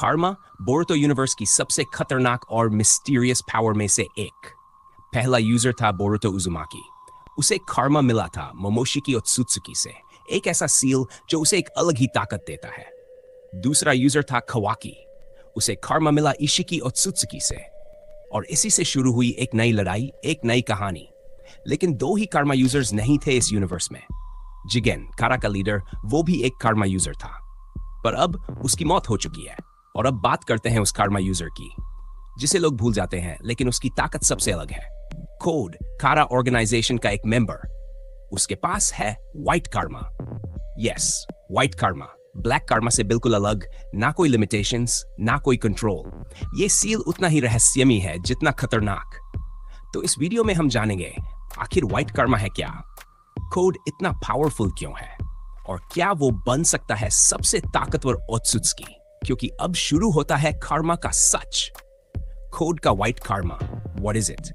Karma Boruto universe की सबसे खतरनाक और मिस्टीरियस पावर में से एक। पहला यूजर था बोरुतो उजुमाकी। उसे कार्मा मिला था मोमोशिकी ओत्सुत्सुकी से, एक ऐसा सील जो उसे एक अलग ही ताकत देता है। दूसरा यूजर था कवाकी। उसे कार्मा मिला इशिकी ओत्सुत्सुकी से, और इसी से शुरू हुई एक नई लड़ाई, एक नई कहानी। लेकिन दो ही कार्मा यूजर्स नहीं थे इस यूनिवर्स में। जिगेन, कारा का लीडर, वो भी एक कार्मा यूजर था, पर अब उसकी मौत हो चुकी है। और अब बात करते हैं उस कार्मा यूजर की, जिसे लोग भूल जाते हैं, लेकिन उसकी ताकत सबसे अलग है। कोड, कारा ऑर्गेनाइजेशन का एक मेंबर, उसके पास है white Karma. Yes, white Karma, black Karma से बिल्कुल अलग, ना कोई लिमिटेशंस, ना कोई कंट्रोल। ये सील उतना ही रहस्यमयी है जितना खतरनाक। तो इस वीडियो में हम जानेंगे आखिर व्हाइट कार्मा है क्या, कोड इतना पावरफुल क्यों है, और क्या वो बन सकता है सबसे ताकतवर ओत्सुत्सुकी। क्योंकि अब शुरू होता है कार्मा का सच। कोड का white Karma, what is it?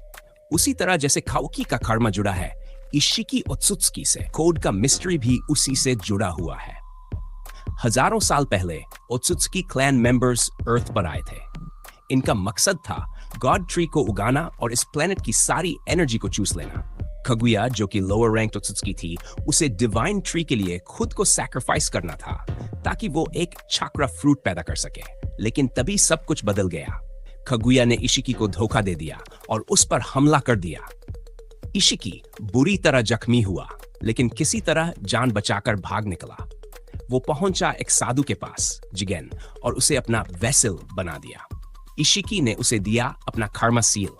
उसी तरह जैसे काओकी का कार्मा जुड़ा है इशिकी ओत्सुत्सुकी से, कोड का मिस्ट्री भी उसी से जुड़ा हुआ है। हजारों साल पहले ओत्सुत्सुकी क्लैन मेंबर्स अर्थ पर आए थे। इनका मकसद था गॉड ट्री को उगाना और इस प्लेनेट की सारी एनर्जी को चूस लेना। कगुया, जो कि लोअर रैंक ओत्सुत्सुकी थी, उसे डिवाइन ट्री के लिए खुद को सैक्रिफाइस करना था ताकि वो एक चक्रा फ्रूट पैदा कर सके। लेकिन तभी सब कुछ बदल गया। कगुया ने इशिकी को धोखा दे दिया और उस पर हमला कर दिया। इशिकी बुरी तरह जख्मी हुआ, लेकिन किसी तरह जान बचाकर भाग निकला। वो पहुंचा एक साधु के पास, जिगेन, और उसे अपना वेसल बना दिया। इशिकी ने उसे दिया अपना कार्मा सील,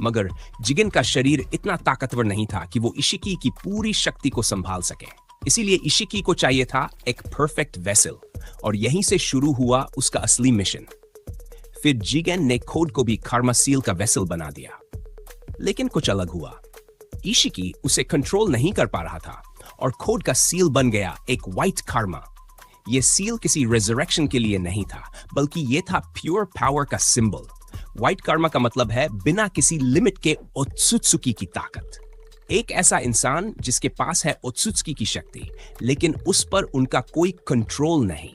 मगर जिगेन का शरीर इतना ताकतवर नहीं था कि वो इशिकी की पूरी शक्ति को संभाल सके। इसीलिए इशिकी को चाहिए था एक परफेक्ट वेसल, और यहीं से शुरू हुआ उसका असली मिशन। फिर जिगेन ने कोड को भी कार्मा सील का वेसल बना दिया, लेकिन कुछ अलग हुआ। इशिकी उसे कंट्रोल नहीं कर पा रहा था और कोड का सील बन गया एक व्हाइट कार्मा। यह सील किसी रेजरेक्शन के लिए नहीं था, बल्कि यह था प्योर पावर का सिंबल। व्हाइट कार्मा का मतलब है बिना किसी लिमिट के ओत्सुत्सुकी की ताकत। एक ऐसा इंसान जिसके पास है ओत्सुत्सुकी की शक्ति, लेकिन उस पर उनका कोई कंट्रोल नहीं।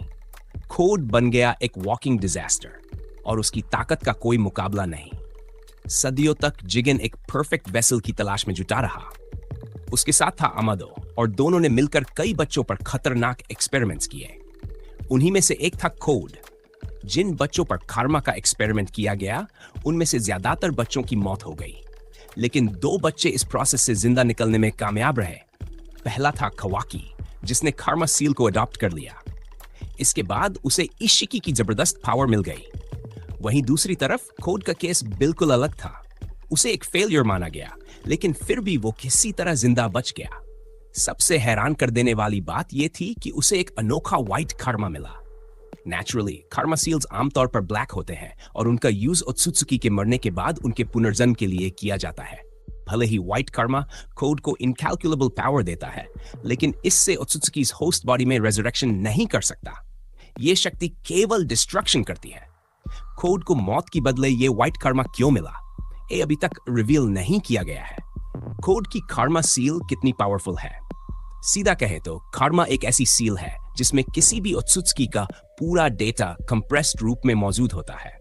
कोड बन गया एक वॉकिंग डिजास्टर, और उसकी ताकत का कोई मुकाबला नहीं। सदियों तक जिगेन एक परफेक्ट वेसल की तलाश में जुटा रहा। उसके साथ था अमादो, और दोनों ने मिलकर कई बच्चों पर खतरनाक एक्सपेरिमेंट्स किए। उन्हीं में से एक था कोड। जिन बच्चों पर कार्मा का एक्सपेरिमेंट किया गया, उनमें से ज्यादातर बच्चों की मौत हो गई, लेकिन दो बच्चे इस प्रोसेस से जिंदा निकलने में कामयाब रहे। पहला था कवाकी, जिसने कार्मा सील को अडॉप्ट कर लिया। इसके बाद उसे इशिकी की जबरदस्त पावर मिल गई। वहीं दूसरी तरफ कोड का केस बिल्कुल अलग था। उसे एक फेलियर माना गया, लेकिन फिर भी वो किसी तरह जिंदा बच गया। सबसे हैरान कर देने वाली बात यह थी कि उसे एक अनोखा व्हाइट कार्मा मिला। नेचुरली कार्मा सील्स आमतौर पर ब्लैक होते हैं, और उनका यूज ओत्सुत्सुकी के मरने के बाद उनके पुनर्जन्म के लिए किया जाता है। भले ही व्हाइट कार्मा कोड को इनकैलकुलेबल पावर देता है, लेकिन इससे ओत्सुत्सुकी's होस्ट बॉडी में रेजरेक्शन नहीं कर सकता। यह शक्ति केवल डिस्ट्रक्शन करती है। कोड को मौत की बदले ये व्हाइट कार्मा क्यों मिला, ये अभी तक रिवील नहीं किया गया है। कोड की कार्मा सील कितनी पावरफुल है? सीधा कहे तो कार्मा एक ऐसी सील है जिसमें किसी भी ओत्सुत्सुकी का पूरा डेटा कंप्रेस्ड रूप में मौजूद होता है।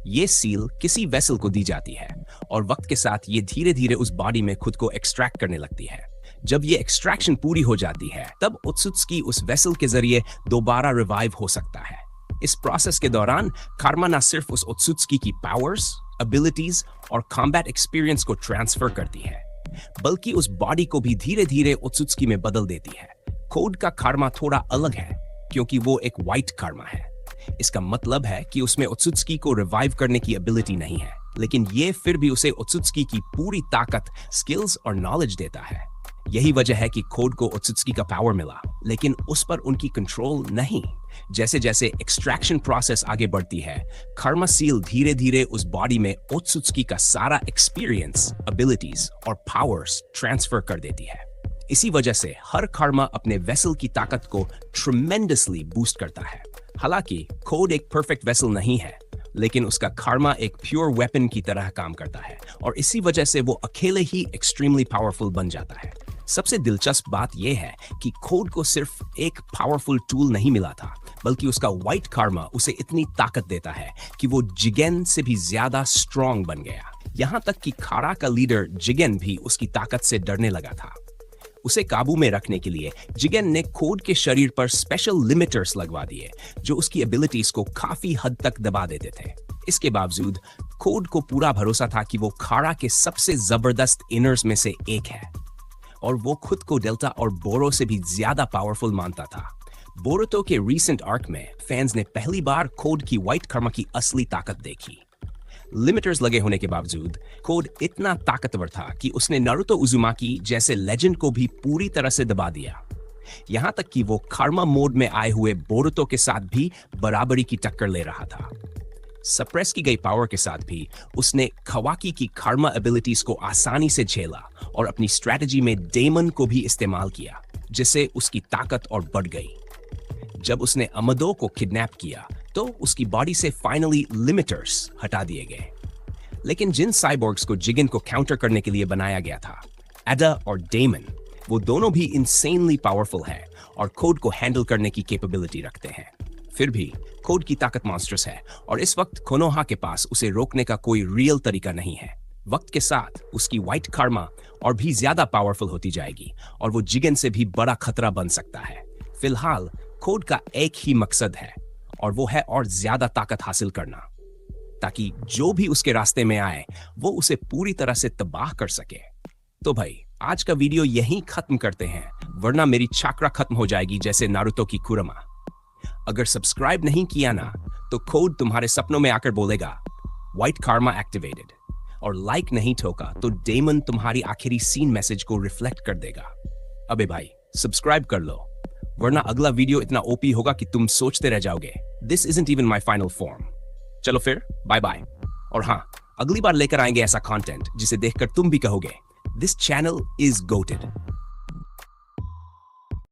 ये सील किसी वेसल को दी जाती है, और वक्त के साथ ये धीरे धीरे उस बॉडी में खुद को एक्सट्रैक्ट करने लगती है। जब ये एक्सट्रैक्शन पूरी हो जाती है, तब ओत्सुत्सुकी उस वेसल के जरिए दोबारा रिवाइव हो सकता है। इस प्रोसेस के दौरान कार्मा न सिर्फ उस ओत्सुत्सुकी की पावर्स, एबिलिटीज और कॉम्बैट एक्सपीरियंस को ट्रांसफर करती है, बल्कि उस बॉडी को भी धीरे धीरे ओत्सुत्सुकी में बदल देती है। कोड का कार्मा थोड़ा अलग है, क्योंकि वो एक व्हाइट कार्मा है। इसका मतलब है कि उसमें ओत्सुत्सुकी को रिवाइव करने की एबिलिटी नहीं है, लेकिन ये फिर भी उसे ओत्सुत्सुकी की पूरी ताकत, स्किल्स और नॉलेज देता है। यही वजह है कि कोड को ओत्सुत्सुकी का पावर मिला, लेकिन उस पर उनकी कंट्रोल नहीं। जैसे जैसे एक्सट्रैक्शन प्रोसेस आगे बढ़ती है, कार्मा सील धीरे धीरे उस बॉडी में ओत्सुत्सुकी का सारा एक्सपीरियंस, एबिलिटीज और पावर्स ट्रांसफर कर देती है। इसी वजह से हर कार्मा अपने वेसल की ताकत को ट्रेमेंडसली बूस्ट करता है। हालांकि कोड एक परफेक्ट वेसल नहीं है, लेकिन उसका कार्मा एक प्योर वेपन की तरह काम करता है, और इसी वजह से वो अकेले ही एक्सट्रीमली पावरफुल बन जाता है। सबसे दिलचस्प बात यह है कि कोड को सिर्फ एक पावरफुल टूल नहीं मिला था, बल्कि उसका व्हाइट कार्मा उसे इतनी ताकत देता है कि वो जिगेन से भी ज्यादा स्ट्रांग बन गया। यहाँ तक कि खारा का लीडर जिगेन भी उसकी ताकत से डरने लगा था। उसे काबू में रखने के लिए जिगेन ने कोड के शरीर पर स्पेशल लिमिटर्स लगवा दिए, जो उसकी एबिलिटीज को काफी हद तक दबा देते थे। इसके बावजूद कोड को पूरा भरोसा था कि वो खारा के सबसे जबरदस्त इनर्स में से एक है, और वो खुद को डेल्टा और बोरो से भी ज्यादा पावरफुल मानता था। बोरुतो के रीसेंट आर्क में फैंस ने पहली बार कोड की व्हाइट कर्मा की असली ताकत देखी। लिमिटर्स लगे होने के बावजूद कोड इतना ताकतवर था कि उसने नारुतो उजुमाकी जैसे लेजेंड को भी पूरी तरह से दबा दिया। यहां तक कि वो कार्मा मोड में आए हुए बोरुतो के साथ भी बराबरी की टक्कर ले रहा था। सप्रेस की गई पावर के साथ भी उसने कवाकी की कार्मा एबिलिटीज को आसानी से झेला और अपनी स्ट्रेटजी में डेमन को भी इस्तेमाल किया, जिससे उसकी ताकत और बढ़ गई। जब उसने अमदो को किडनैप किया तो उसकी बॉडी से फाइनली लिमिटर्स हटा दिए गए। लेकिन जिन साइबोर्ग्स को जिगेन को काउंटर करने के लिए बनाया गया था, एडा और डेमन, वो दोनों भी इंसेनली पावरफुल है और कोड को हैंडल करने की कैपेबिलिटी रखते हैं। फिर भी कोड की ताकत मॉन्स्टर्स है और इस वक्त कोनोहा के पास उसे रोकने का कोई रियल तरीका नहीं है। वक्त के साथ उसकी व्हाइट कार्मा और भी ज्यादा पावरफुल होती जाएगी और वो जिगेन से भी बड़ा खतरा बन सकता है। फिलहाल कोड का एक ही मकसद है, और वो है और ज्यादा ताकत हासिल करना, ताकि जो भी उसके रास्ते में आए वो उसे पूरी तरह से तबाह कर सके। तो भाई, आज का वीडियो यहीं खत्म करते हैं, वरना मेरी चाकरा खत्म हो जाएगी जैसे नारुतो की कुरमा। अगर सब्सक्राइब नहीं किया ना, तो कोड तुम्हारे सपनों में आकर बोलेगा व्हाइट कार्मा एक्टिवेटेड, और लाइक नहीं ठोका तो डेमन तुम्हारी आखिरी सीन मैसेज को रिफ्लेक्ट कर देगा। अबे भाई, सब्सक्राइब कर लो, वरना अगला वीडियो इतना ओपी होगा कि तुम सोचते रह जाओगे this isn't even my final form. चलो फिर, बाय बाय। और हाँ, अगली बार लेकर आएंगे ऐसा कंटेंट जिसे देखकर तुम भी कहोगे दिस चैनल इज गोटेड।